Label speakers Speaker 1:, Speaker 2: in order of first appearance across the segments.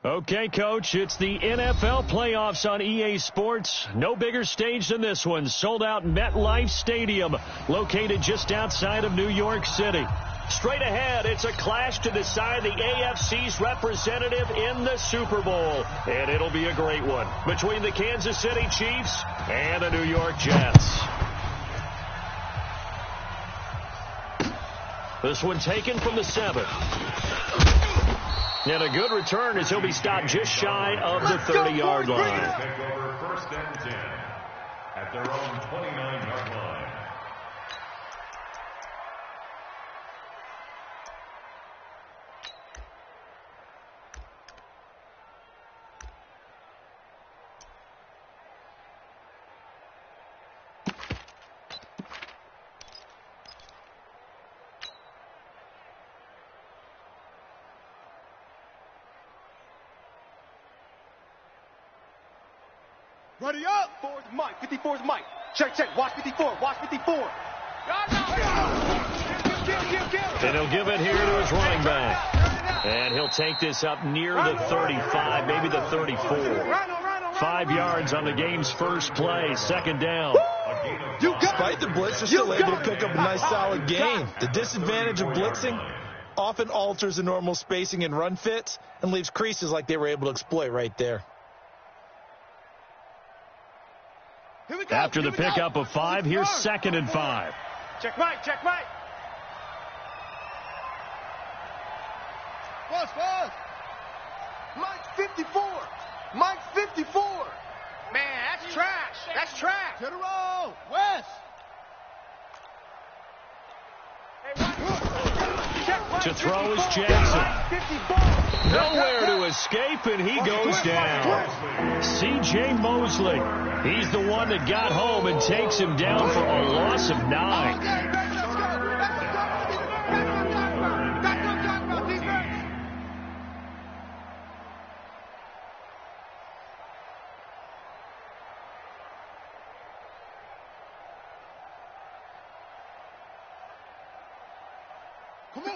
Speaker 1: Okay, Coach, it's the NFL playoffs on EA Sports. No bigger stage than this one. Sold out MetLife Stadium, located just outside of New York City. Straight ahead, it's a clash to decide the AFC's representative in the Super Bowl. And it'll be a great one between the Kansas City Chiefs and the New York Jets. This one taken from the 7. And a good return as he'll be stopped just shy of the 30-yard line.
Speaker 2: Take over 1st and 10 at their own 29-yard line.
Speaker 3: Ready up! 54's Mike. 54's Mike. Check. Watch 54. Watch 54.
Speaker 1: And he'll give it here to his running back. And he'll take this up near the 35, maybe the 34. 5 yards on the game's first play. 2nd down.
Speaker 4: Despite the blitz, they're still able to pick up a nice solid gain. The disadvantage of blitzing often alters the normal spacing and run fits and leaves creases like they were able to exploit right there.
Speaker 1: After the pickup of 5, here's 2nd and 5.
Speaker 3: Check right. Pause. Mike 54. Mike 54. Man, that's trash. To the roll. West.
Speaker 1: To throw is Jackson. Nowhere to escape, and he goes down. C.J. Mosley. He's the one that got home and takes him down for a loss of 9.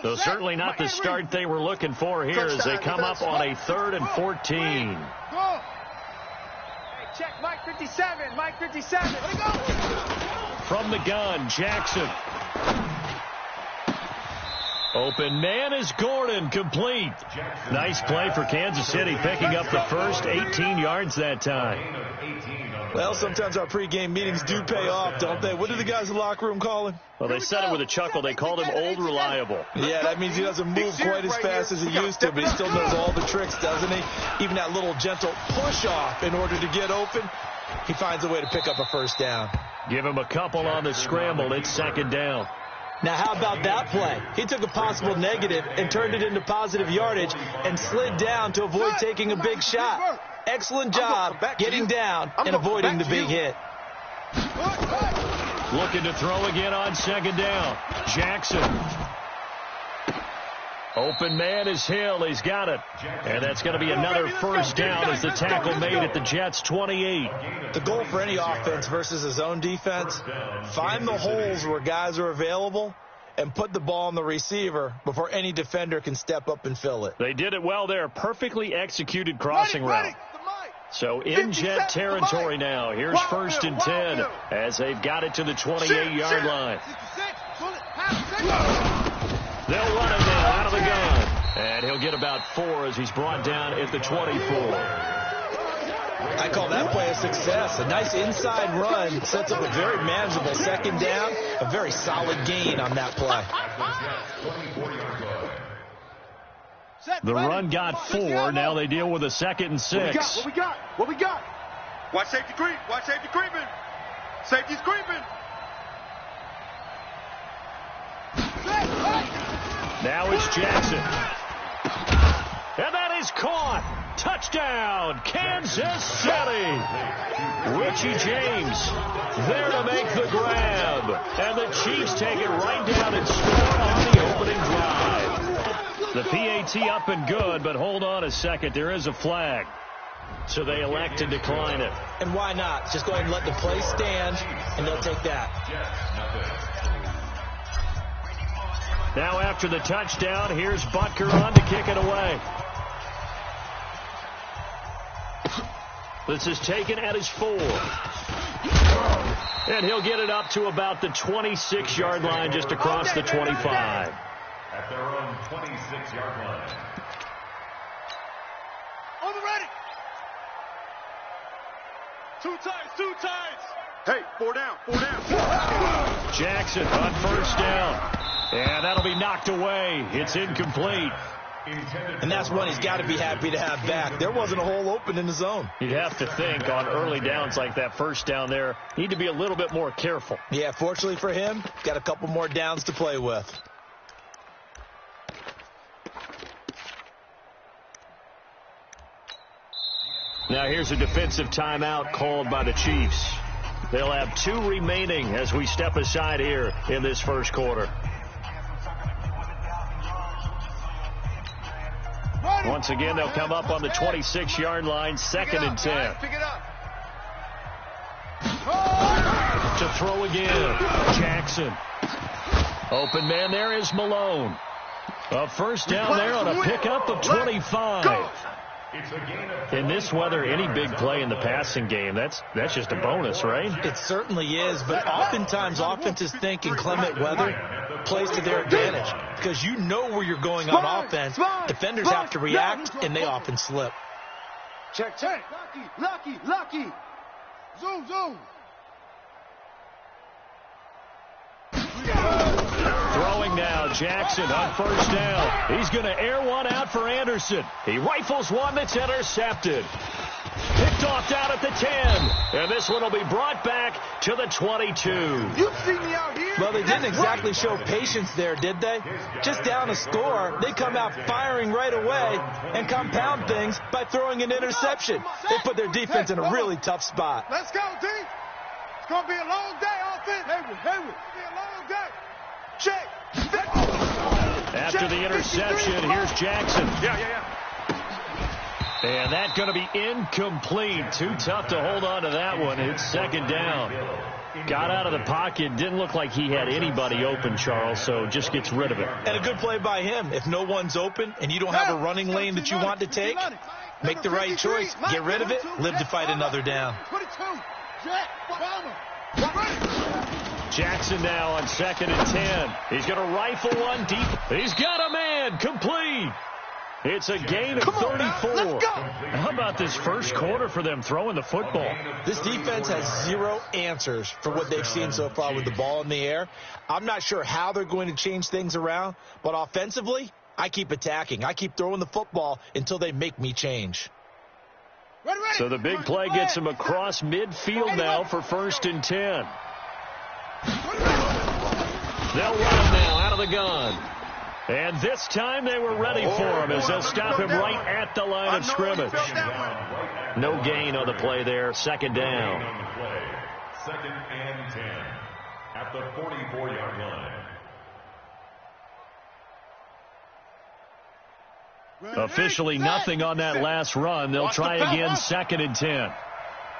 Speaker 1: So certainly not the start they were looking for here as they come up on a 3rd and 14.
Speaker 3: Hey, check Mike 57. Mike 57. Let it go.
Speaker 1: From the gun, Jackson. Open man is Gordon, complete. Nice play for Kansas City, picking up the first 18 yards that time.
Speaker 4: Well, sometimes our pregame meetings do pay off, don't they? What do the guys in the locker room call him?
Speaker 1: Well, they said it with a chuckle. They called him Old Reliable.
Speaker 4: Yeah, that means he doesn't move quite as fast as he used to, but he still knows all the tricks, doesn't he? Even that little gentle push-off in order to get open, he finds a way to pick up a first down.
Speaker 1: Give him a couple on the scramble. It's 2nd down.
Speaker 4: Now, how about that play? He took a possible negative and turned it into positive yardage and slid down to avoid taking a big shot. Excellent job getting down and avoiding the big hit.
Speaker 1: Looking to throw again on 2nd down. Jackson. Open man is Hill. He's got it. And that's going to be another first down as the tackle made at the Jets' 28.
Speaker 4: The goal for any offense versus his own defense, find the holes where guys are available and put the ball on the receiver before any defender can step up and fill it.
Speaker 1: They did it well there. Perfectly executed crossing route. So in Jet territory now. Here's 1st and 10 as they've got it to the 28-yard line. They'll run it now out of the gun. And he'll get about 4 as he's brought down at the 24.
Speaker 4: I call that play a success. A nice inside run sets up a very manageable 2nd down. A very solid gain on that play.
Speaker 1: The run got 4. Now they deal with a 2nd and 6.
Speaker 3: What we got? Watch safety creep. Creeping. Safety's creeping.
Speaker 1: Now it's Jackson. And that is caught. Touchdown, Kansas City. Richie James there to make the grab. And the Chiefs take it right down and score on the opening drive. The PAT up and good, but hold on a second. There is a flag. So they elect to decline it.
Speaker 4: And why not? Just go ahead and let the play stand, and they'll take that.
Speaker 1: Now after the touchdown, here's Butker on to kick it away. This is taken at his 4. And he'll get it up to about the 26-yard line, just across the 25.
Speaker 2: At their own 26-yard line.
Speaker 3: On the ready. 2 times, 2 times. Hey, 4 down, 4 down.
Speaker 1: Jackson on first down. And that'll be knocked away. It's incomplete.
Speaker 4: And that's one he's got to be happy to have back. There wasn't a hole open in the zone.
Speaker 1: You'd have to think on early downs like that first down there, need to be a little bit more careful.
Speaker 4: Yeah, fortunately for him, got a couple more downs to play with.
Speaker 1: Now here's a defensive timeout called by the Chiefs. They'll have 2 remaining as we step aside here in this first quarter. Once again, they'll come up on the 26-yard line, 2nd and 10. To throw again, Jackson. Open man there is Malone. A first down there on a pickup of 25. In this weather, any big play in the passing game, that's just a bonus, right?
Speaker 4: It certainly is, but oftentimes offenses think inclement weather plays to their advantage because you know where you're going on offense. Defenders have to react, and they often slip.
Speaker 3: Check, check. Lucky. Zoom.
Speaker 1: Throwing now, Jackson on first down. He's going to air one out for Anderson. He rifles one that's intercepted. Picked off down at the 10. And this one will be brought back to the 22.
Speaker 3: You see me out here?
Speaker 4: Well, they didn't exactly show patience there, did they? Just down a score, they come out firing right away and compound things by throwing an interception. They put their defense in a really tough spot.
Speaker 3: Let's go, D. It's going to be a long day, offense. Hayward. It's going to be a long day. Check.
Speaker 1: After the interception, here's Jackson.
Speaker 3: Yeah.
Speaker 1: And that's going to be incomplete. Too tough to hold on to that one. It's 2nd down. Got out of the pocket. Didn't look like he had anybody open, Charles, so just gets rid of it.
Speaker 4: And a good play by him. If no one's open and you don't have a running lane that you want to take, make the right choice. Get rid of it. Live to fight another down.
Speaker 3: 22. Jack.
Speaker 1: Jackson now on 2nd and 10. He's going to rifle one deep. He's got a man. Complete. It's a gain of 34. How about this first quarter for them throwing the football?
Speaker 4: This defense has 0 answers for what they've seen so far with the ball in the air. I'm not sure how they're going to change things around, but offensively, I keep attacking. I keep throwing the football until they make me change.
Speaker 1: So the big play gets him across midfield now for 1st and 10. They'll run him now out of the gun. And this time they were ready for him as they'll stop him right at the line of scrimmage. No gain on the play there. 2nd down.
Speaker 2: 2nd and 10 at the 44-yard line.
Speaker 1: Officially nothing on that last run. They'll try again, 2nd and 10.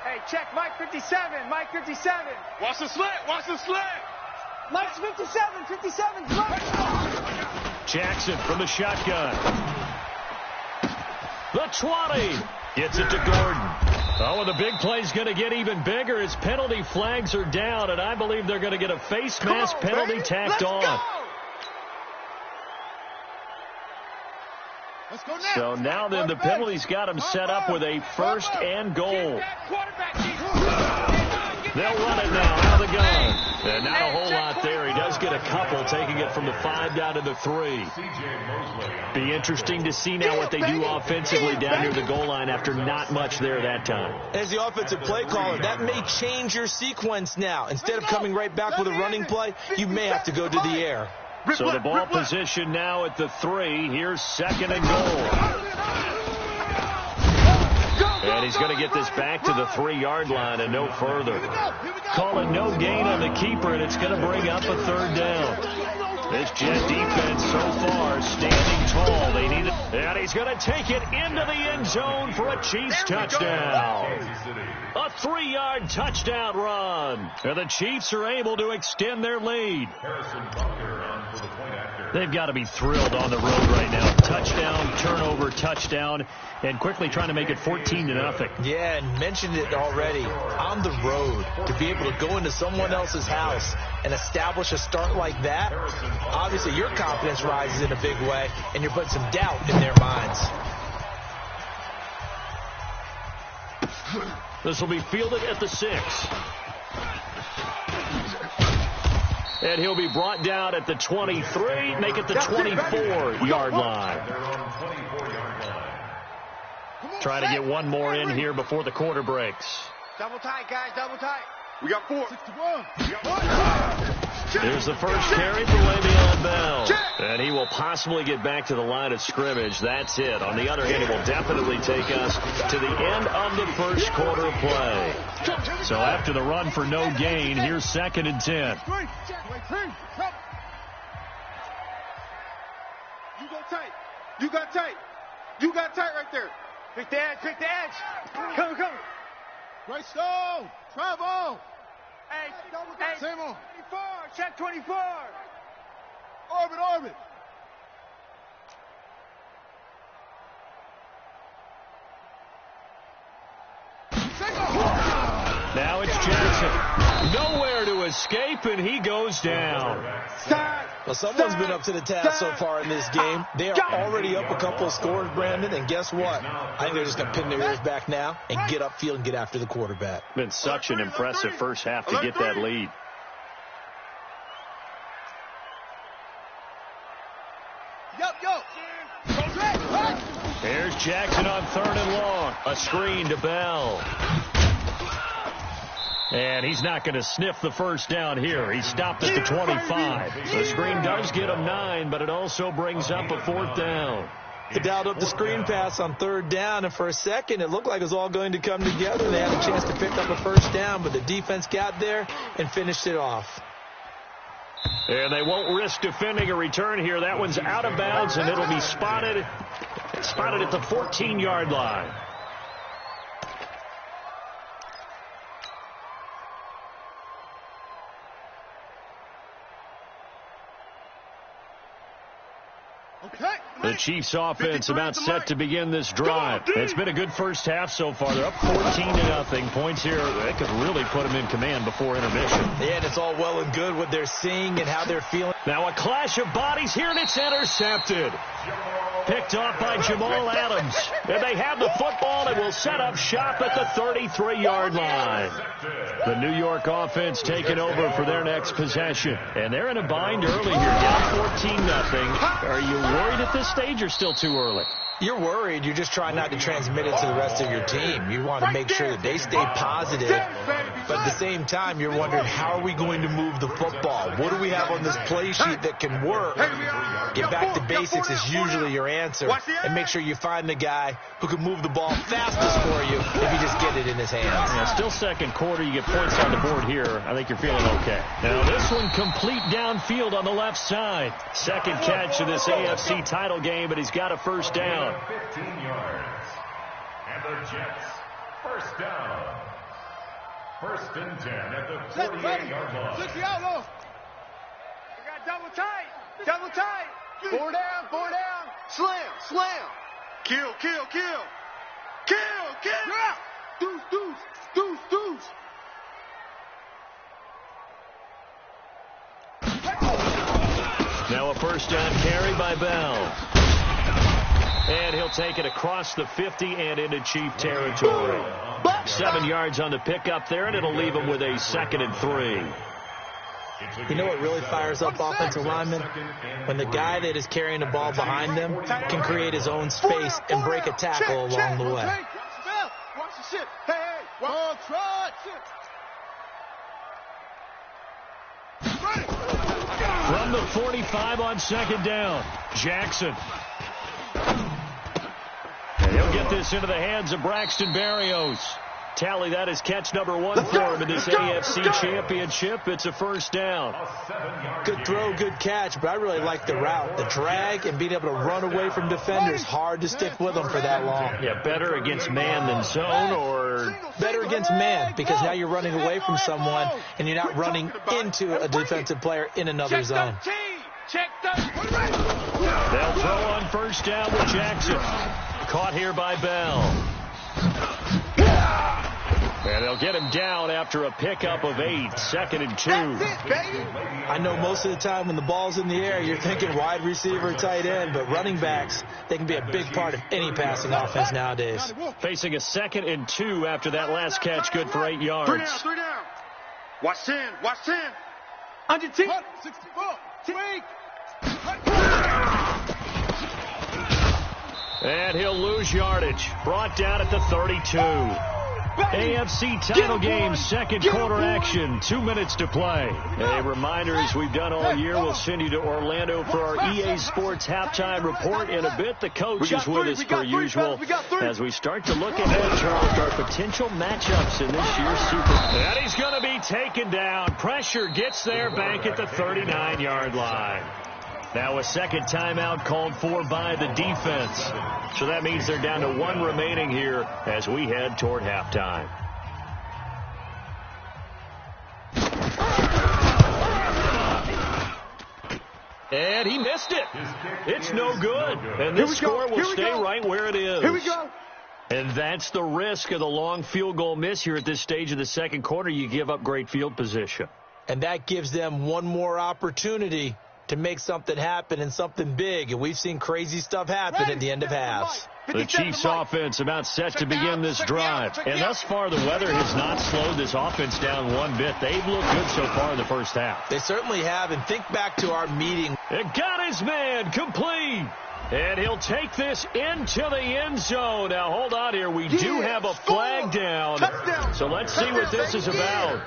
Speaker 5: Hey, check Mike 57. Mike 57.
Speaker 3: Watch the slant.
Speaker 5: Mike's 57.
Speaker 1: Jackson from the shotgun. The 20. Gets it to Gordon. Oh, and the big play's going to get even bigger as penalty flags are down, and I believe they're going to get a face mask penalty tacked on. So now then the penalty's got him set up with a 1st and goal. They'll run it now out of the gun. And not a whole lot there. He does get a couple, taking it from the 5 down to the 3. Be interesting to see now what they do offensively down near the goal line after not much there that time.
Speaker 4: As the offensive play caller, that may change your sequence now. Instead of coming right back with a running play, you may have to go to the air.
Speaker 1: So the ball position now at the 3. Here's 2nd and goal. And he's going to get this back to the 3-yard line and no further. Call it no gain on the keeper, and it's going to bring up a 3rd down. This Jet defense so far standing tall. They need it. And he's going to take it into the end zone for a Chiefs touchdown. A 3-yard touchdown run. And the Chiefs are able to extend their lead. They've got to be thrilled on the road right now. Touchdown, turnover, touchdown, and quickly trying to make it 14-0.
Speaker 4: Yeah, and mentioned it already. On the road, to be able to go into someone else's house and establish a start like that, obviously your confidence rises in a big way, and you're putting some doubt in their minds.
Speaker 1: This will be fielded at the 6. And he'll be brought down at the 23, make it the 24-yard line. Trying to get one more in here before the quarter breaks.
Speaker 5: Double tight, guys, double tight.
Speaker 3: We got 4. 61.
Speaker 1: Here's the first carry for Le'Veon Bell. And he will possibly get back to the line of scrimmage. That's it. On the other hand, it will definitely take us to the end of the first quarter of play. So after the run for no gain, here's 2nd and 10.
Speaker 3: You go tight. You got tight. You got tight right there.
Speaker 5: Pick the edge, pick the edge. Come.
Speaker 3: Right stone. Travel.
Speaker 5: Hey,
Speaker 3: Same on.
Speaker 5: 24, check 24.
Speaker 3: Orbit.
Speaker 1: Now it's Jackson. Nowhere to escape, and he goes down.
Speaker 4: Well, someone's been up to the task so far in this game. They are already up a couple of scores, Brandon, and guess what? I think they're just going to pin their ears back now and get upfield and get after the quarterback.
Speaker 1: Been such an impressive first half to get that lead. Here's Jackson on 3rd and long. A screen to Bell. And he's not going to sniff the first down here. He stopped at the 25. The screen does get him 9, but it also brings up a 4th down.
Speaker 4: They dialed up the screen pass on 3rd down, and for a second it looked like it was all going to come together. They had a chance to pick up a first down, but the defense got there and finished it off.
Speaker 1: And they won't risk defending a return here. That one's out of bounds, and it'll be spotted at the 14-yard line. The Chiefs offense about set to begin this drive. It's been a good first half so far. They're up 14-0. Points here, they could really put them in command before intermission.
Speaker 4: Yeah, and it's all well and good what they're seeing and how they're feeling.
Speaker 1: Now a clash of bodies here, and it's intercepted. Picked off by Jamal Adams. And they have the football and will set up shop at the 33-yard line. The New York offense taking over for their next possession. And they're in a bind early here, down 14-0. Are you worried at this stage or still too early?
Speaker 4: You're worried. You're just trying not to transmit it to the rest of your team. You want to make sure that they stay positive. But at the same time, you're wondering, how are we going to move the football? What do we have on this play sheet that can work? Get back to basics is usually your answer. And make sure you find the guy who can move the ball fastest for you if you just get it in his hands.
Speaker 1: Yeah, still second quarter. You get points on the board here. I think you're feeling okay. Now this one complete downfield on the left side. Second catch of this AFC title game, but he's got a first down.
Speaker 2: 15 yards. And the Jets, first down. 1st and 10 at the 48-yard line.
Speaker 3: 60 outlaws.
Speaker 5: We got double tight. Double tight. 4 down, 4 down. Slam.
Speaker 3: Kill. Deuce.
Speaker 1: Now a first down carry by Bell. And he'll take it across the 50 and into Chief territory. 7 yards on the pickup there, and it'll leave him with a 2nd and 3.
Speaker 4: You know what really fires up offensive linemen? When the guy that is carrying the ball behind them can create his own space and break a tackle along the way.
Speaker 3: Watch the shit. Hey. One trot.
Speaker 1: From the 45 on 2nd down, Jackson. And he'll get this into the hands of Braxton Berrios. Tally that is catch number 1 for him in this AFC Championship. It's a first down.
Speaker 4: Good throw, good catch, but I really like the route. The drag and being able to run away from defenders, hard to stick with them for that long.
Speaker 1: Yeah, better against man than zone, or
Speaker 4: better against man, because now you're running away from someone and you're not running into a defensive player in another zone.
Speaker 1: They'll throw on first down with Jackson. Caught here by Bell. And they'll get him down after a pickup of 8, 2nd and 2.
Speaker 4: I know most of the time when the ball's in the air, you're thinking wide receiver, tight end, but running backs, they can be a big part of any passing offense nowadays.
Speaker 1: Facing a 2nd and 2 after that last catch, good for 8 yards.
Speaker 5: 3 down. Watch 10. Watch 10. Under 10.
Speaker 3: 64.
Speaker 1: And he'll lose yardage. Brought down at the 32. AFC title game, second quarter action. 2 minutes to play. A reminder, as we've done all year, we'll send you to Orlando for our EA Sports halftime report in a bit. The coach is with us per usual as we start to look ahead, Charles, our potential matchups in this year's Super Bowl. And he's going to be taken down. Pressure gets there back at the 39-yard line. Now a second timeout called for by the defense. So that means they're down to 1 remaining here as we head toward halftime. And he missed it. It's no good. And this score will stay right where it is.
Speaker 5: Here we go.
Speaker 1: And that's the risk of the long field goal miss here at this stage of the second quarter. You give up great field position.
Speaker 4: And that gives them one more opportunity to make something happen and something big. And we've seen crazy stuff happen at the end of halves.
Speaker 1: The Chiefs offense about set to begin this drive. And thus far, the weather has not slowed this offense down one bit. They've looked good so far in the first half.
Speaker 4: They certainly have. And think back to our meeting.
Speaker 1: It got his man complete. And he'll take this into the end zone. Now, hold on here. We do have a flag down. So let's see what this is about.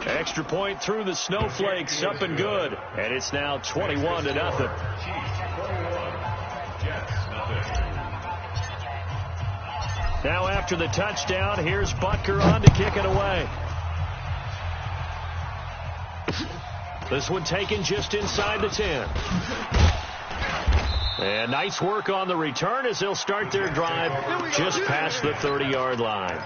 Speaker 1: Extra point through the snowflakes, up and good. And it's now 21-0. Now after the touchdown, here's Butker on to kick it away. This one taken just inside the 10. And nice work on the return as they'll start their drive just past the 30-yard line.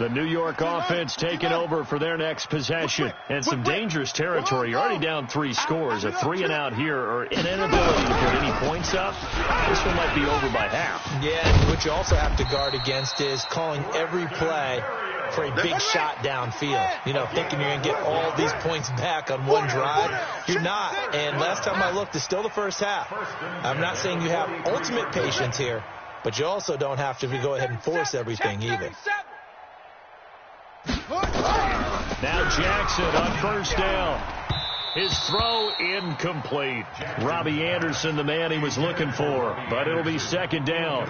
Speaker 1: The New York offense taking over for their next possession. And some dangerous territory. You're already down 3 scores. A 3-and-out here, or an inability to put any points up. This one might be over by half.
Speaker 4: Yeah, and what you also have to guard against is calling every play for a big shot downfield. You know, thinking you're going to get all these points back on one drive. You're not. And last time I looked, it's still the first half. I'm not saying you have ultimate patience here, but you also don't have to go ahead and force everything either.
Speaker 1: Now Jackson on first down. His throw incomplete. Robbie Anderson, the man he was looking for, but it'll be second down.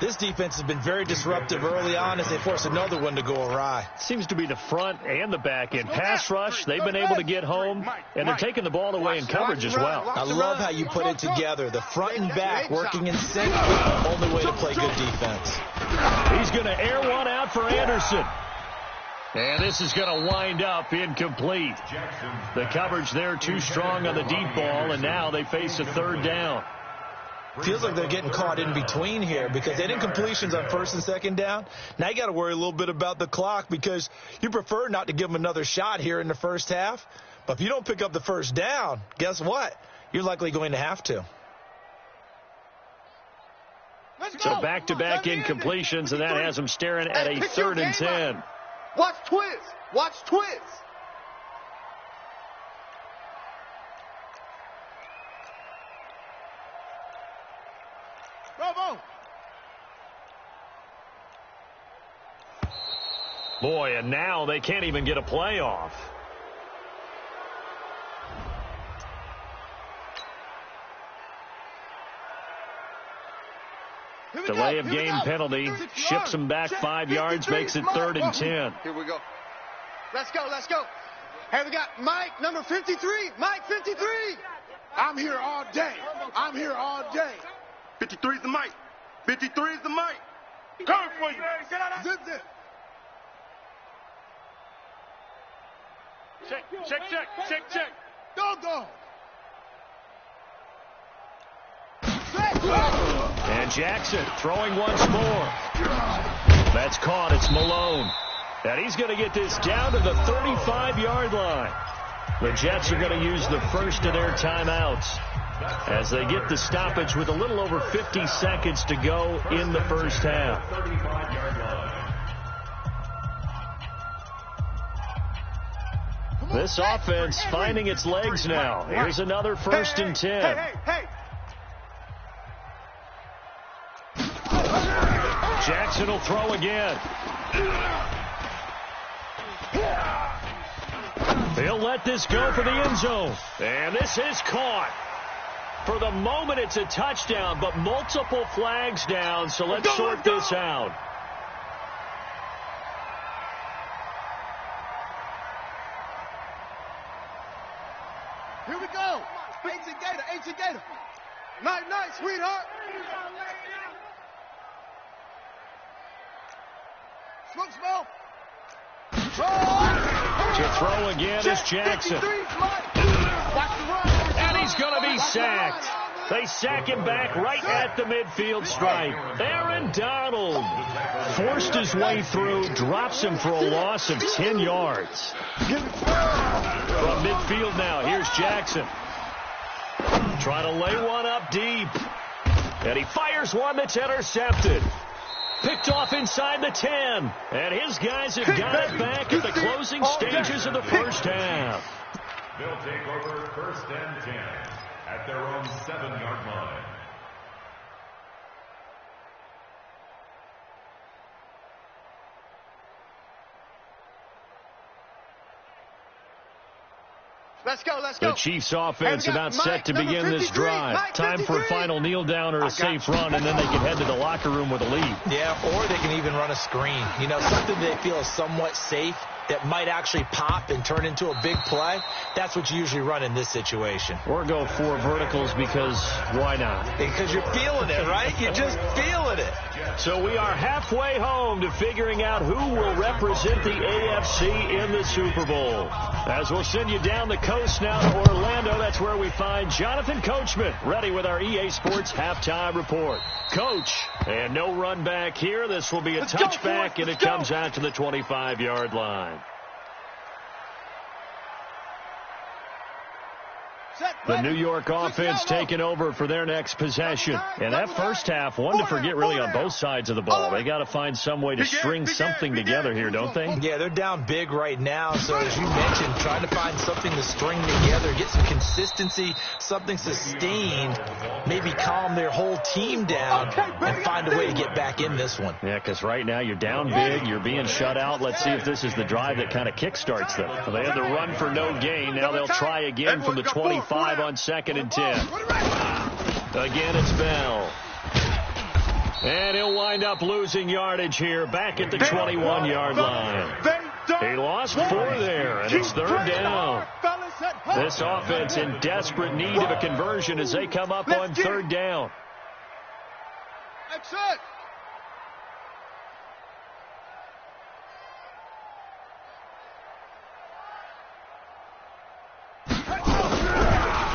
Speaker 4: This defense has been very disruptive early on as they force another one to go awry.
Speaker 1: Seems to be the front and the back end. Pass rush, they've been able to get home, and they're taking the ball away in coverage as well.
Speaker 4: I love how you put it together. The front and back working in sync. Only way to play good defense.
Speaker 1: He's going to air one out for Anderson. And this is going to wind up incomplete. The coverage there too strong on the deep ball, and now they face a third down.
Speaker 4: Feels like they're getting caught in between here because they didn't completions on first and second down. Now you got to worry a little bit about the clock because you prefer not to give them another shot here in the first half. But if you don't pick up the first down, guess what? You're likely going to have to.
Speaker 1: So back-to-back incompletions, and that has them staring at a 3rd and 10.
Speaker 5: Watch twist. Watch twist.
Speaker 3: Bravo.
Speaker 1: Boy, and now they can't even get a play off. Delay of game penalty. Ships them back 5 yards, makes it 3rd and 10.
Speaker 5: Here we go. Let's go, let's go. Hey, we got Mike, number 53. Mike, 53.
Speaker 3: I'm here all day. I'm here all day.
Speaker 5: 53's the mic. 53's the mic. Coming for you.
Speaker 3: Zip, zip.
Speaker 5: Check.
Speaker 3: Go.
Speaker 1: And Jackson throwing once more. That's caught. It's Malone. And he's going to get this down to the 35-yard line. The Jets are going to use the first of their timeouts as they get the stoppage with a little over 50 seconds to go in the first half. This offense finding its legs now. Here's another 1st and 10. Jackson will throw again. He'll let this go for the end zone. And this is caught. For the moment, it's a touchdown, but multiple flags down, so let's sort this out.
Speaker 3: Here we go. Ancient Gator. Night, sweetheart. Smoke smell.
Speaker 1: To throw again is Jackson. And he's going to be sacked. They sack him back right at the midfield stripe. Aaron Donald forced his way through, drops him for a loss of 10 yards. From midfield now, here's Jackson. Trying to lay one up deep. And he fires one that's intercepted. Picked off inside the 10. And his guys have got it back at the closing stages of the first half.
Speaker 2: They'll take over 1st and 10 at their own 7-yard line.
Speaker 5: Let's go.
Speaker 1: The Chiefs offense about set to begin this drive. Time for a final kneel down or a safe run, and then they can head to the locker room with a lead.
Speaker 4: Yeah, or they can even run a screen. You know, something they feel is somewhat safe that might actually pop and turn into a big play. That's what you usually run in this situation.
Speaker 1: Or go 4 verticals because why not?
Speaker 4: Because you're feeling it, right? You're just feeling it.
Speaker 1: So we are halfway home to figuring out who will represent the AFC in the Super Bowl. As we'll send you down the coast now to Orlando, that's where we find Jonathan Coachman, ready with our EA Sports halftime report. Coach, and no run back here. This will be a touchback, and it comes out to the 25-yard line. The New York offense taking over for their next possession. And that first half, one to forget really on both sides of the ball. They got to find some way to string something together here, don't they?
Speaker 4: Yeah, they're down big right now. So as you mentioned, trying to find something to string together, get some consistency, something sustained, maybe calm their whole team down and find a way to get back in this one.
Speaker 1: Yeah, because right now you're down big, you're being shut out. Let's see if this is the drive that kind of kickstarts them. Well, they had the run for no gain. Now they'll try again from the 25 on 2nd and 10. Again, it's Bell. And he'll wind up losing yardage here back at the 21-yard line. He lost 4 there, and it's 3rd down. This offense in desperate need of a conversion as they come up on 3rd down.
Speaker 3: Exit.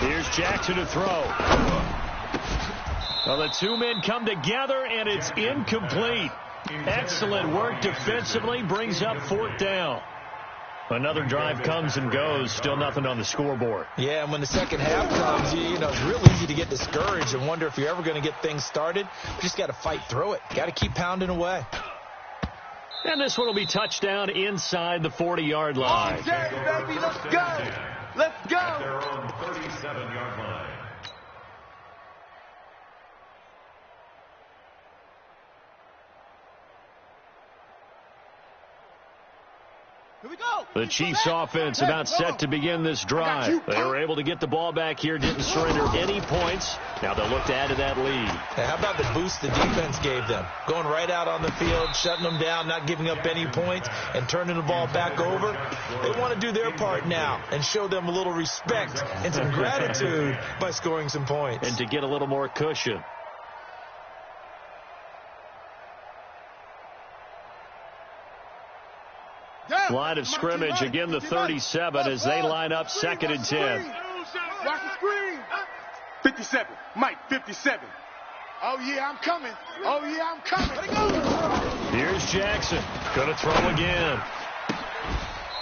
Speaker 1: Here's Jackson to throw. Well, the 2 men come together, and it's incomplete. Excellent work defensively, brings up 4th down. Another drive comes and goes, still nothing on the scoreboard.
Speaker 4: Yeah, and when the second half comes, you know, it's real easy to get discouraged and wonder if you're ever going to get things started. You just got to fight through it. Got to keep pounding away.
Speaker 1: And this one will be touchdown inside the 40-yard line.
Speaker 5: Okay, baby, let's go. Let's go.
Speaker 2: At their own 37-yard line.
Speaker 3: Here we go.
Speaker 1: The Chiefs offense about set to begin this drive. They were able to get the ball back here, didn't surrender any points. Now they'll look to add to that lead.
Speaker 4: Hey, how about the boost the defense gave them? Going right out on the field, shutting them down, not giving up any points, and turning the ball back over. They want to do their part now and show them a little respect and some gratitude by scoring some points.
Speaker 1: And to get a little more cushion. Line of scrimmage, again the 37 as they line up 2nd and 10.
Speaker 3: Watch the screen. 57. Mike, 57. Oh, yeah, I'm coming. Oh, yeah, I'm coming.
Speaker 1: Here's Jackson. Going to throw again.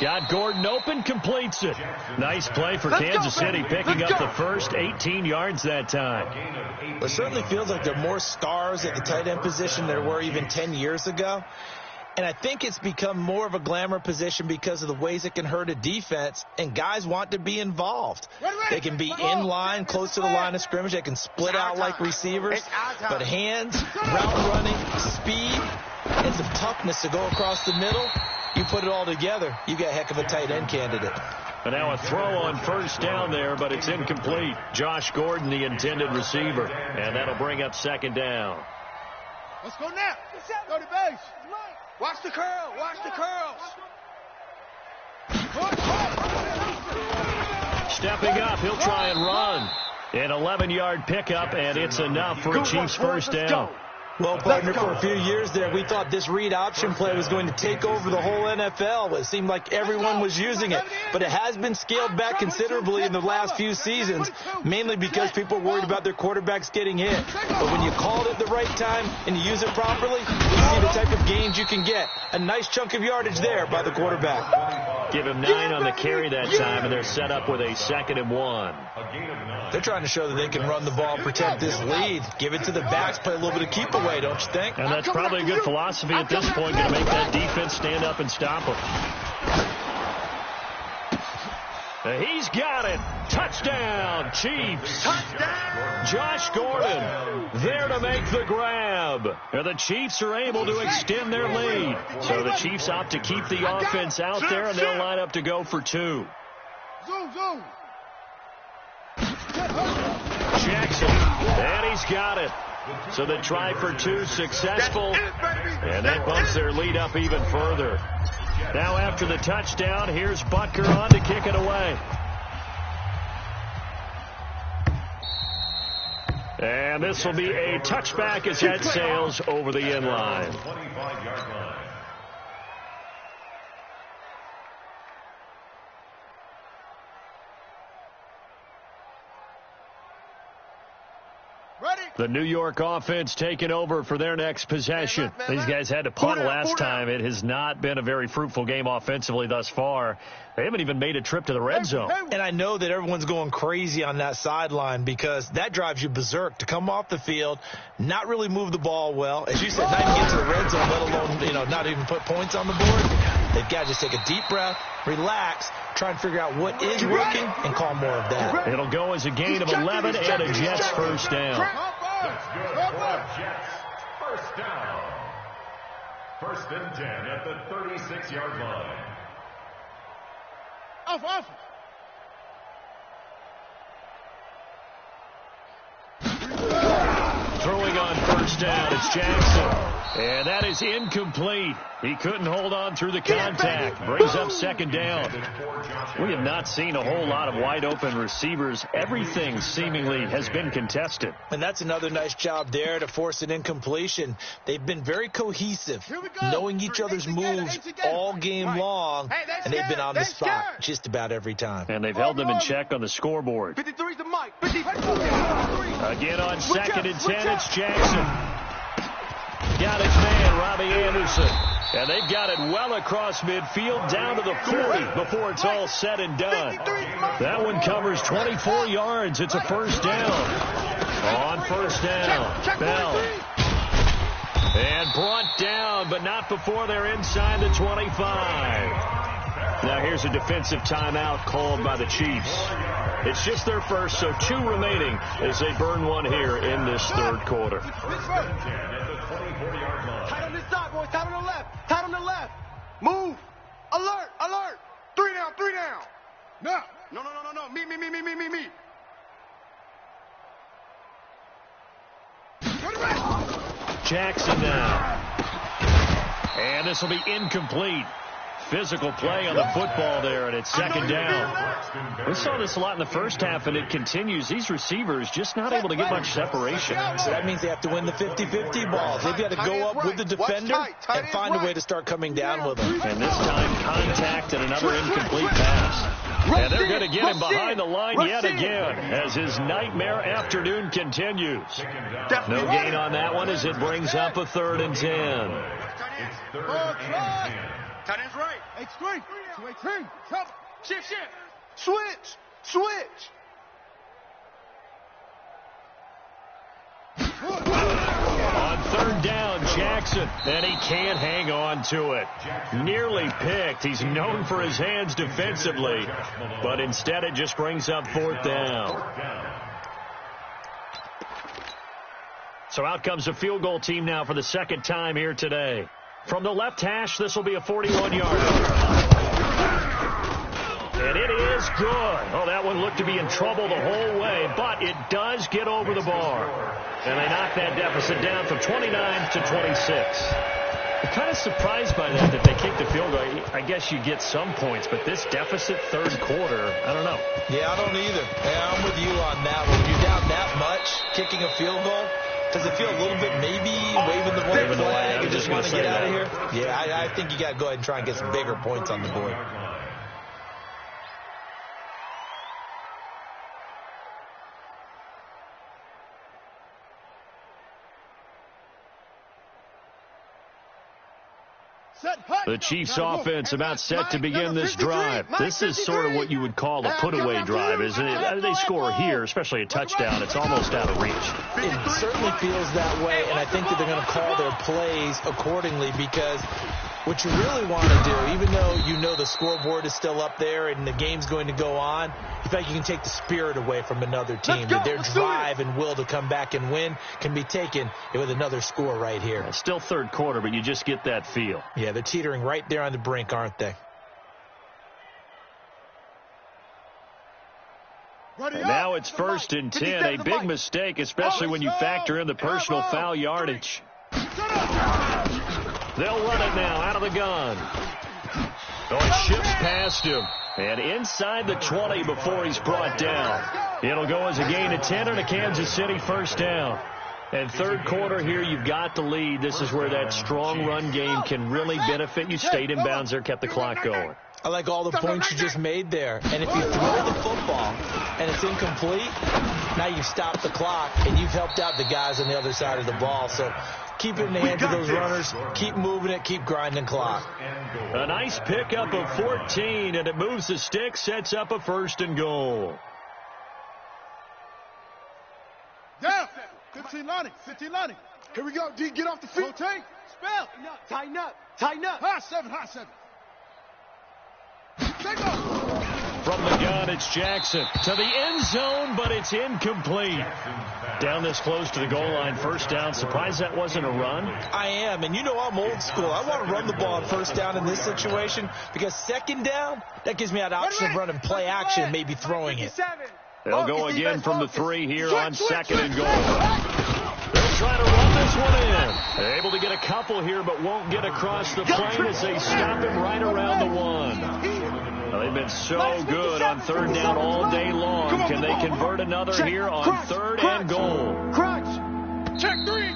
Speaker 1: Got Gordon open, completes it. Nice play for Kansas City, picking up the first 18 yards that time.
Speaker 4: It certainly feels like there are more stars at the tight end position than there were even 10 years ago. And I think it's become more of a glamour position because of the ways it can hurt a defense, and guys want to be involved. They can be in line, close to the line of scrimmage. They can split out like receivers. But hands, route running, speed, and some toughness to go across the middle, you put it all together, you got a heck of a tight end candidate.
Speaker 1: And now a throw on first down there, but it's incomplete. Josh Gordon, the intended receiver. And that'll bring up 2nd down.
Speaker 3: Let's go now. Go to base. Watch the curl. Watch the curls.
Speaker 1: Stepping up, he'll try and run. An 11-yard pickup, and it's enough for a Chiefs first down.
Speaker 4: Well, partner, for a few years there, we thought this read option play was going to take over the whole NFL. It seemed like everyone was using it. But it has been scaled back considerably in the last few seasons, mainly because people are worried about their quarterbacks getting hit. But when you call it at the right time and you use it properly, you see the type of gains you can get. A nice chunk of yardage there by the quarterback.
Speaker 1: Give him 9 on the carry that time, and they're set up with a 2nd and 1.
Speaker 4: They're trying to show that they can run the ball and protect this lead. Give it to the backs, play a little bit of keep away, don't you think?
Speaker 1: And that's probably a good philosophy at this point, going to make that defense stand up and stop them. He's got it. Touchdown, Chiefs.
Speaker 3: Touchdown.
Speaker 1: Josh Gordon there to make the grab. And the Chiefs are able to extend their lead. So the Chiefs opt to keep the offense out there, and they'll line up to go for 2.
Speaker 3: Zoom.
Speaker 1: Jackson, and he's got it. So the try for 2 successful, and that bumps their lead up even further. Now after the touchdown, here's Butker on to kick it away. And this will be a touchback as that sails over the end line. The New York offense taking over for their next possession. These guys had to punt last time. It has not been a very fruitful game offensively thus far. They haven't even made a trip to the red zone.
Speaker 4: And I know that everyone's going crazy on that sideline because that drives you berserk to come off the field, not really move the ball well. As you said, not even get to the red zone, let alone, not even put points on the board. They've got to just take a deep breath, relax, try and figure out what is working, and call more of that.
Speaker 1: It'll go as a gain of 11 and a Jets first down.
Speaker 2: That's good for Jets. First down. 1st and 10 at the 36-yard line.
Speaker 3: Off.
Speaker 1: Throwing on first down, it's Jackson. And that is incomplete. He couldn't hold on through the contact. Brings up 2nd down. We have not seen a whole lot of wide-open receivers. Everything seemingly has been contested.
Speaker 4: And that's another nice job there to force an incompletion. They've been very cohesive, knowing each other's moves all game long, and they've been on the spot just about every time.
Speaker 1: And they've held them in check on the scoreboard.
Speaker 3: 53's the Mike. 53.
Speaker 1: Again on 2nd and 10, it's Jackson. Got his man, Robbie Anderson. And they've got it well across midfield down to the 40 before it's all said and done. That one covers 24 yards. It's a first down. On first down, Bell. And brought down, but not before they're inside the 25. Now here's a defensive timeout called by the Chiefs. It's just their first, so 2 remaining as they burn one here in this 3rd quarter.
Speaker 5: Tight on this side, boys. Tight on the left. Tight on the left. Move. Alert. 3 down.
Speaker 3: No.
Speaker 5: Me.
Speaker 1: Jackson now. And this will be incomplete. physical play on the football there, and it's second down. We saw this a lot in the first half, and it continues. These receivers just not able to get much separation.
Speaker 4: So that means they have to win the 50-50 balls. They've got to go up with the defender and find a way to start coming down with them.
Speaker 1: And this time, contact and another incomplete pass. And they're going to get him behind the line yet again as his nightmare afternoon continues. No gain on that one as it brings up a 3rd and 10.
Speaker 3: It's 3rd and 10.
Speaker 5: Tight end's right.
Speaker 3: H3. 2-18. Trouble.
Speaker 5: Shift. Switch.
Speaker 1: On 3rd down, Jackson, and he can't hang on to it. Nearly picked. He's known for his hands defensively, but instead it just brings up 4th down. So out comes the field goal team now for the second time here today. From the left hash, this will be a 41-yarder. And it is good. Oh, that one looked to be in trouble the whole way, but it does get over the bar. And they knock that deficit down from 29 to 26. I'm kind of surprised by that they kicked the field goal. I guess you get some points, but this deficit 3rd quarter, I don't know.
Speaker 4: Yeah, I don't either. Yeah, I'm with you on that one. When you're down that much, kicking a field goal, does it feel a little bit maybe waving the white flag and just want to get out of here? Yeah, I think you got to go ahead and try and get some bigger points on the board.
Speaker 1: The Chiefs offense about set to begin this drive. This is sort of what you would call a put-away drive, isn't it? They score here, especially a touchdown. It's almost out of reach.
Speaker 4: It certainly feels that way, and I think that they're going to call their plays accordingly because what you really want to do, even though you know the scoreboard is still up there and the game's going to go on, in fact, you can take the spirit away from another team. That their drive and will to come back and win can be taken with another score right here.
Speaker 1: It's still 3rd quarter, but you just get that feel.
Speaker 4: Yeah, they're teetering right there on the brink, aren't they?
Speaker 1: And now it's 1st and 10. A big mistake, especially when you factor in the personal foul yardage. They'll run it now out of the gun. Oh, it ships past him. And inside the 20 before he's brought down. It'll go as a gain of 10 and a Kansas City 1st down. And 3rd quarter here, you've got the lead. This is where that strong run game can really benefit you. Stayed in bounds there, kept the clock going.
Speaker 4: I like all the points you just made there. And if you throw the football and it's incomplete, now you've stopped the clock and you've helped out the guys on the other side of the ball. So keep it in the hands of those runners. Keep moving it. Keep grinding clock.
Speaker 1: A nice pickup of 14, and it moves the stick, sets up a 1st and goal.
Speaker 3: Down. 15 lining. Here we go, D. Get off the field. Rotate. Spell.
Speaker 5: Tighten up.
Speaker 3: High 7. Take off.
Speaker 1: From the gun, it's Jackson to the end zone, but it's incomplete. Down this close to the goal line, 1st down. Surprised that wasn't a run?
Speaker 4: I am, and you know I'm old school. I want to run the ball on 1st down in this situation because 2nd down, that gives me that option of running play action, maybe throwing it.
Speaker 1: They'll go again from the 3 here on 2nd and goal. They'll try to run this one in. They're able to get a couple here, but won't get across the plane as they stop him right around the 1. Well, they've been so good on 3rd down all day long. Can they convert another here on 3rd and goal?
Speaker 3: Check three.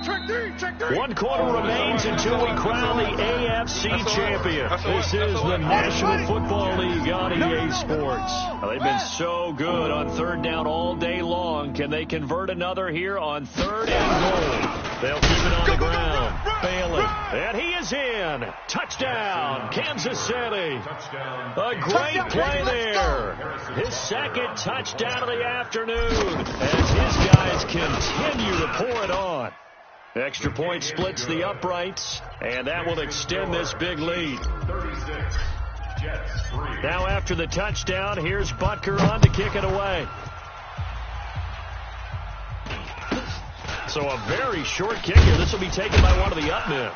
Speaker 1: 1 quarter remains until we crown the AFC champion. This is the National Football League on EA Sports. Well, they've been so good on 3rd down all day long. Can they convert another here on 3rd and goal? They'll keep it on the ground. Bailey. And he is in. Touchdown, Kansas City. A great play there. His 2nd touchdown of the afternoon as his guys continue to pour it on. Extra point splits the uprights, and that will extend this big lead. Now after the touchdown, here's Butker on to kick it away. So a very short kick here. This will be taken by one of the up men.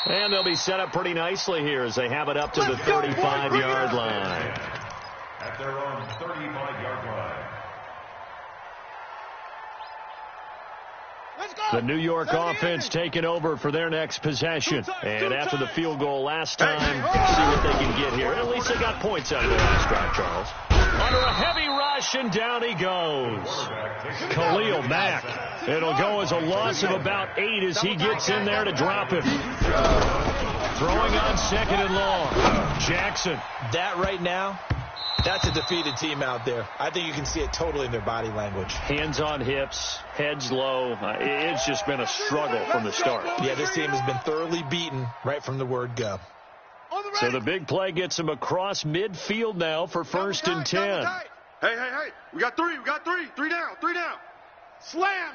Speaker 1: And they'll be set up pretty nicely here as they have it up to the 35-yard line.
Speaker 2: At their own 35-yard line.
Speaker 3: Let's go!
Speaker 1: The New York offense taking over for their next possession. And after the field goal last time, see what they can get here. At least they got points out of their last drive, Charles. Under a heavy rush, and down he goes. Khalil Mack. It'll go as a loss of about 8 as he gets in there to drop him. Throwing on 2nd and long. Jackson.
Speaker 4: That right now, that's a defeated team out there. I think you can see it totally in their body language.
Speaker 1: Hands on hips, heads low. It's just been a struggle from the start.
Speaker 4: Yeah, this team has been thoroughly beaten right from the word go.
Speaker 1: So the big play gets him across midfield now for 1st and 10.
Speaker 3: Hey. We got 3. 3 down. Slam.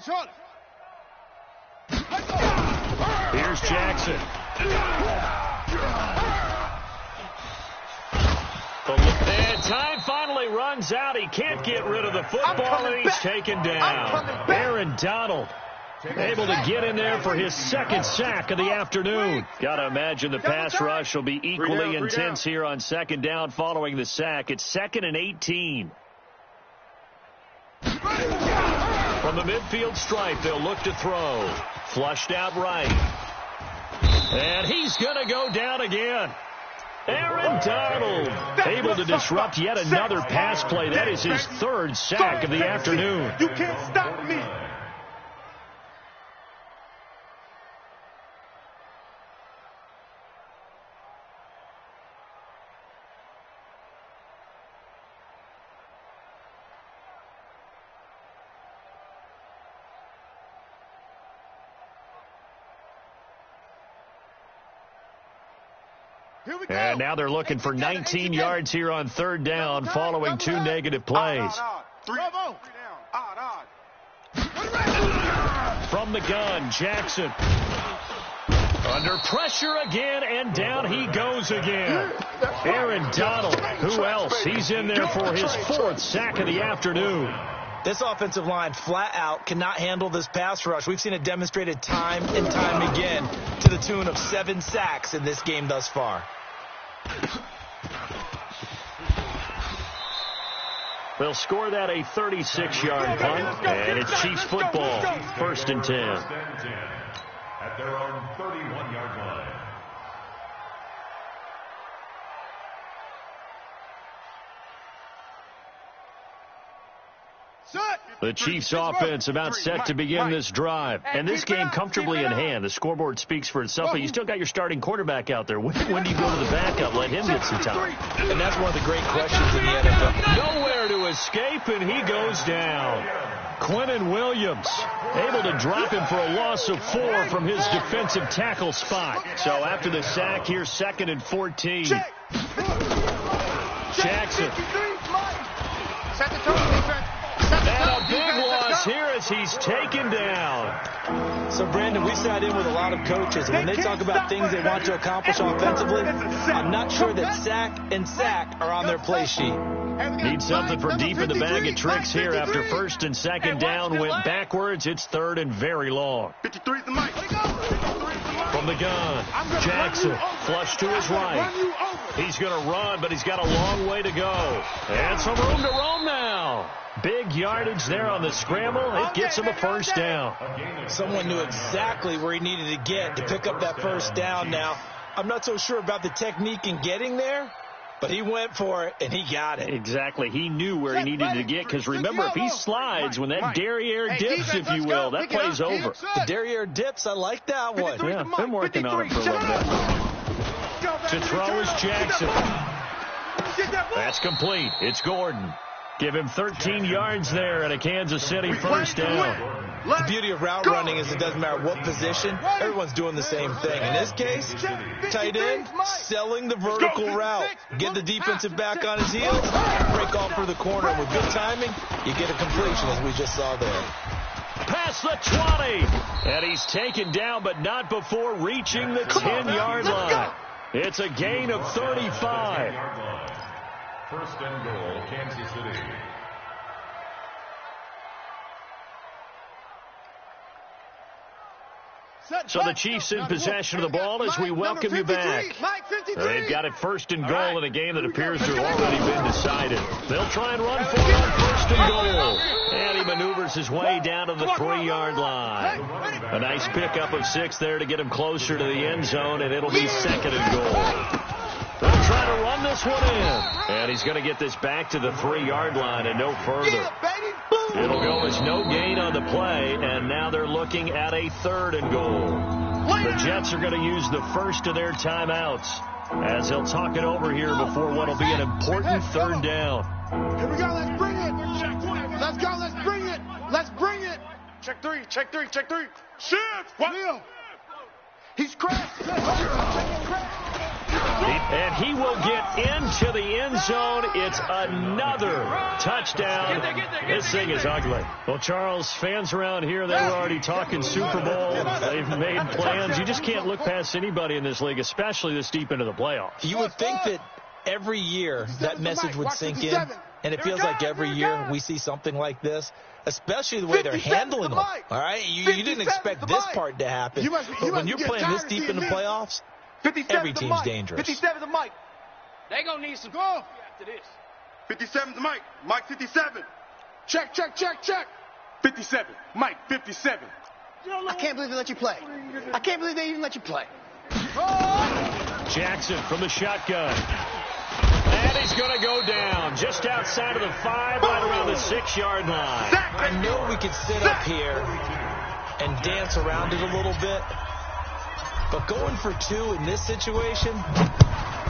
Speaker 3: Short.
Speaker 1: Here's Jackson. And time finally runs out. He can't get rid of the football, and he's taken down. Aaron Donald able to get in there for his 2nd sack of the afternoon. Got to imagine the pass rush will be equally intense here on 2nd down following the sack. It's 2nd and 18. From the midfield stripe, they'll look to throw. Flushed out right. And he's going to go down again. Aaron Donald able to disrupt yet another pass play. That is his 3rd sack of the afternoon.
Speaker 3: You can't stop me.
Speaker 1: And now they're looking for 19 yards here on 3rd down following 2 negative plays. From the gun, Jackson. Under pressure again, and down he goes again. Aaron Donald, who else? He's in there for his 4th sack of the afternoon.
Speaker 4: This offensive line flat out cannot handle this pass rush. We've seen it demonstrated time and time again to the tune of 7 sacks in this game thus far.
Speaker 1: They'll score that a 36-yard punt, and it's Chiefs football, 1st and 10.
Speaker 2: At their own 31-yard line.
Speaker 1: The Chiefs offense about set to begin this drive. And this game comfortably in hand. The scoreboard speaks for itself, but you still got your starting quarterback out there. When do you go to the backup? Let him get some time.
Speaker 4: And that's one of the great questions in the NFL.
Speaker 1: Nowhere to escape, and he goes down. Quinnen Williams able to drop him for a loss of 4 from his defensive tackle spot. So after the sack, here's 2nd and 14. Jackson.
Speaker 5: Set the tone, defense.
Speaker 1: And a big loss here as he's taken down.
Speaker 4: So, Brandon, we sat in with a lot of coaches, and when they talk about things they want to accomplish offensively, I'm not sure that sack and sack are on their play sheet.
Speaker 1: Need something from deep in the bag of tricks here after 1st and 2nd down went backwards. It's 3rd and very long.
Speaker 3: 53 is the mic.
Speaker 1: From the gun, Jackson flush to his right. He's going to run, but he's got a long way to go. And some room to roam now. Big yardage there on the scramble. It gets him a 1st down.
Speaker 4: Someone knew exactly where he needed to get to pick up that 1st down now. I'm not so sure about the technique in getting there, but he went for it, and he got it.
Speaker 1: Exactly. He knew where he needed to get, because remember, if he slides, when that derriere dips, if you will, that play's over.
Speaker 4: The derriere dips, I like that one.
Speaker 1: Yeah, been working on it for a little bit. To throw is Jackson. That's complete. It's Gordon. Give him 13 yards there and a Kansas City 1st down.
Speaker 4: The beauty of route running is it doesn't matter what position, everyone's doing the same thing. In this case, tight end, selling the vertical route. Get the defensive back on his heels, break off for the corner. With good timing, you get a completion, as we just saw there.
Speaker 1: Past the 20. And he's taken down, but not before reaching the 10-yard line. It's a gain of 35.
Speaker 2: 1st and goal, Kansas City.
Speaker 1: So the Chiefs in possession of the ball as we welcome you back. They've got it 1st and goal in a game that appears to have already been decided. They'll try and run for it on 1st and goal. And he maneuvers his way down to the 3-yard line. A nice pickup of 6 there to get him closer to the end zone, and it'll be 2nd and goal. They'll try to run this one in. And he's going to get this back to the 3-yard line and no further. It'll go as no gain on the play, and now they're looking at a 3rd and goal. The Jets are going to use the first of their timeouts as they'll talk it over here before what will be an important 3rd down.
Speaker 3: Here we go, let's bring it. Let's go, let's bring it. Let's bring it. Check 3, check 3, check 3. Shift. Neil. He's cracked.
Speaker 1: And he will get into the end zone. It's another touchdown. This thing is ugly. Well, Charles, fans around here, they were already talking Super Bowl. They've made plans. You just can't look past anybody in this league, especially this deep into the playoffs.
Speaker 4: You would think that every year that message would sink in, and it feels like every year we see something like this, especially the way they're handling them. All right? You didn't expect this part to happen, but when you're playing this deep in the playoffs, every team's dangerous.
Speaker 5: 57 to Mike. They gonna need some go after this.
Speaker 3: 57 to Mike. Mike 57. Check, check, check, check. 57. Mike 57.
Speaker 5: I can't believe they let you play. I can't believe they even let you play.
Speaker 1: Jackson from the shotgun. And he's going to go down just outside of the 5, right around the 6-yard line.
Speaker 4: I know we could sit up here and dance around it a little bit, but going for 2 in this situation,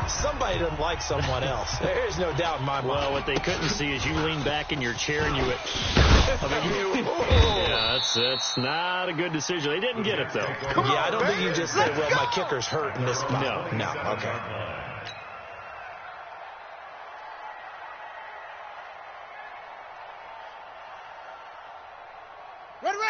Speaker 4: somebody doesn't like someone else. There's no doubt in my mind.
Speaker 1: Well, what they couldn't see is you lean back in your chair and you went, yeah, that's not a good decision. They didn't get it, though.
Speaker 4: Yeah, I don't think you just said, well, my kicker's hurt in this spot. No, okay.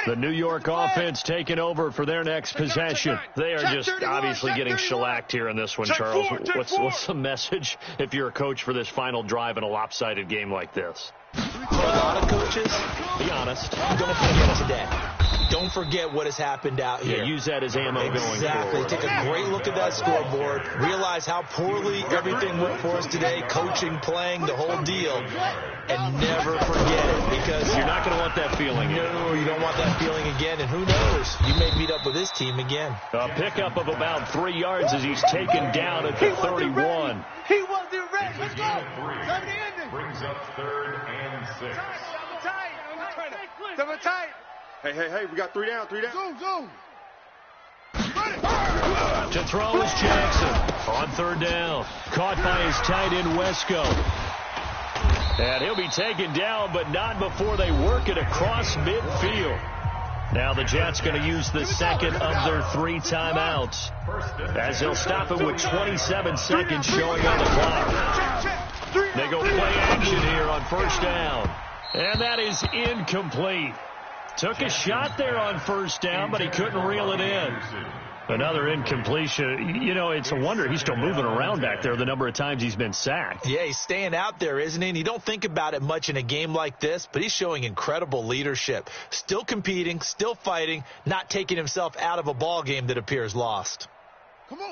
Speaker 1: The New York offense taking over for their next possession. They are just obviously getting shellacked here in this one, Charles. What's the message if you're a coach for this final drive in a lopsided game like this?
Speaker 4: For a lot of coaches,
Speaker 1: be honest,
Speaker 4: don't forget today. Don't forget what has happened out here.
Speaker 1: Yeah, use that as ammo going forward.
Speaker 4: Exactly. Take a great look at that scoreboard. Realize how poorly everything went for us today. Coaching, playing, the whole deal. And never forget it, because
Speaker 1: you're not going to want that feeling.
Speaker 4: No, you don't want that feeling again. And who knows? You may meet up with this team again.
Speaker 1: A pickup of about 3 yards as he's taken down at the 31.
Speaker 5: He wasn't ready. Let's go.
Speaker 2: Brings up 3rd and 6.
Speaker 5: Double tight.
Speaker 3: Hey, we got 3 down, 3 down. Zoom.
Speaker 1: To throw is Jackson on 3rd down. Caught by his tight end, Wesco. And he'll be taken down, but not before they work it across midfield. Now the Jets going to use the second of their 3 timeouts, as they'll stop it with 27 seconds showing on the clock. They go play action here on 1st down. And that is incomplete. Took a shot there on 1st down, but he couldn't reel it in. Another incompletion. You know, it's a wonder he's still moving around back there the number of times he's been sacked.
Speaker 4: Yeah, he's staying out there, isn't he? And you don't think about it much in a game like this, but he's showing incredible leadership. Still competing, still fighting, not taking himself out of a ball game that appears lost.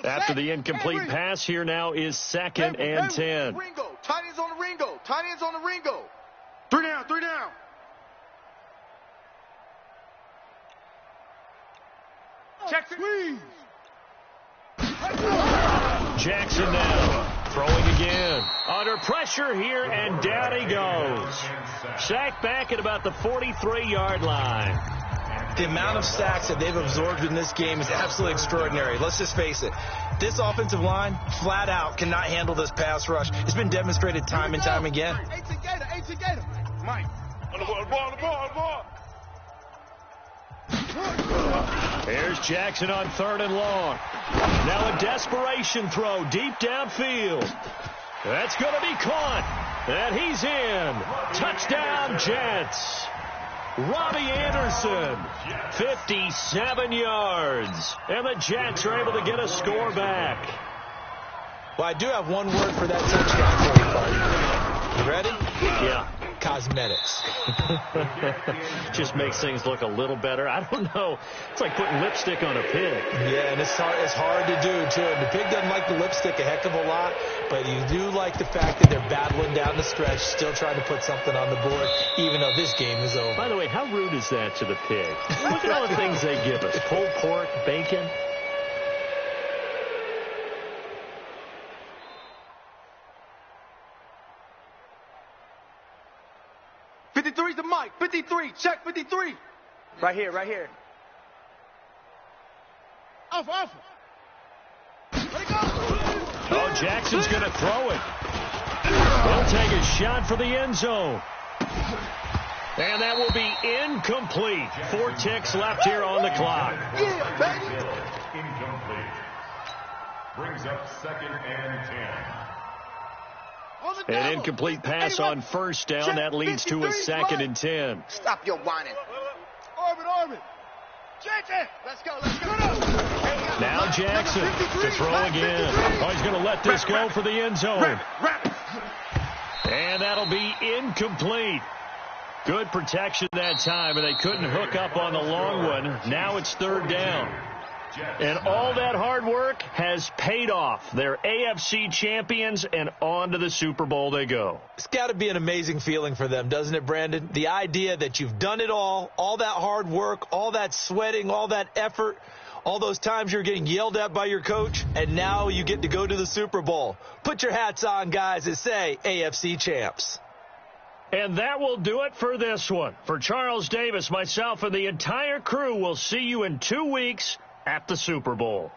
Speaker 1: After the incomplete pass, here now is 2nd and 10.
Speaker 5: Ringo. Tight ends on the Ringo. Tight ends on the Ringo.
Speaker 3: 3 down, 3 down.
Speaker 5: Check squeeze.
Speaker 1: Jackson now throwing again. Under pressure here, and down he goes. Sacked back at about the 43-yard line.
Speaker 4: The amount of sacks that they've absorbed in this game is absolutely extraordinary. Let's just face it. This offensive line, flat out, cannot handle this pass rush. It's been demonstrated time and time again.
Speaker 5: 18 Gator. Mike. On the ball.
Speaker 1: Here's Jackson on 3rd and long. Now a desperation throw deep downfield. That's going to be caught. And he's in. Touchdown, Jets. Robbie Anderson, 57 yards. And the Jets are able to get a score back.
Speaker 4: Well, I do have one word for that touchdown for you, buddy. You ready?
Speaker 1: Yeah.
Speaker 4: cosmetics.
Speaker 1: Just makes things look a little better. I don't know. It's like putting lipstick on a pig.
Speaker 4: Yeah, and it's hard to do, too. And the pig doesn't like the lipstick a heck of a lot, but you do like the fact that they're battling down the stretch, still trying to put something on the board, even though this game is over.
Speaker 1: By the way, how rude is that to the pig? Look at all the things they give us. Pulled pork, bacon.
Speaker 5: 's the mic. 53. Check 53. Right here, right here.
Speaker 3: Off. Let it go.
Speaker 1: Oh, Jackson's going to throw it. He'll take a shot for the end zone. And that will be incomplete. 4 ticks left here on the clock.
Speaker 5: Yeah, baby.
Speaker 2: Incomplete. Brings up 2nd and 10.
Speaker 1: An incomplete pass on first down. That leads to a 2nd and 10.
Speaker 5: Stop your whining.
Speaker 3: Orbit. Jackson. Let's go.
Speaker 1: Now Jackson to throw again. Oh, he's going to let this go for the end zone. And that'll be incomplete. Good protection that time, and they couldn't hook up on the long one. Now it's 3rd down. And all that hard work has paid off. They're AFC champions, and on to the Super Bowl they go.
Speaker 4: It's got to be an amazing feeling for them, doesn't it, Brandon? The idea that you've done it all that hard work, all that sweating, all that effort, all those times you're getting yelled at by your coach, and now you get to go to the Super Bowl. Put your hats on, guys, and say AFC champs.
Speaker 1: And that will do it for this one. For Charles Davis, myself, and the entire crew, we'll see you in 2 weeks at the Super Bowl.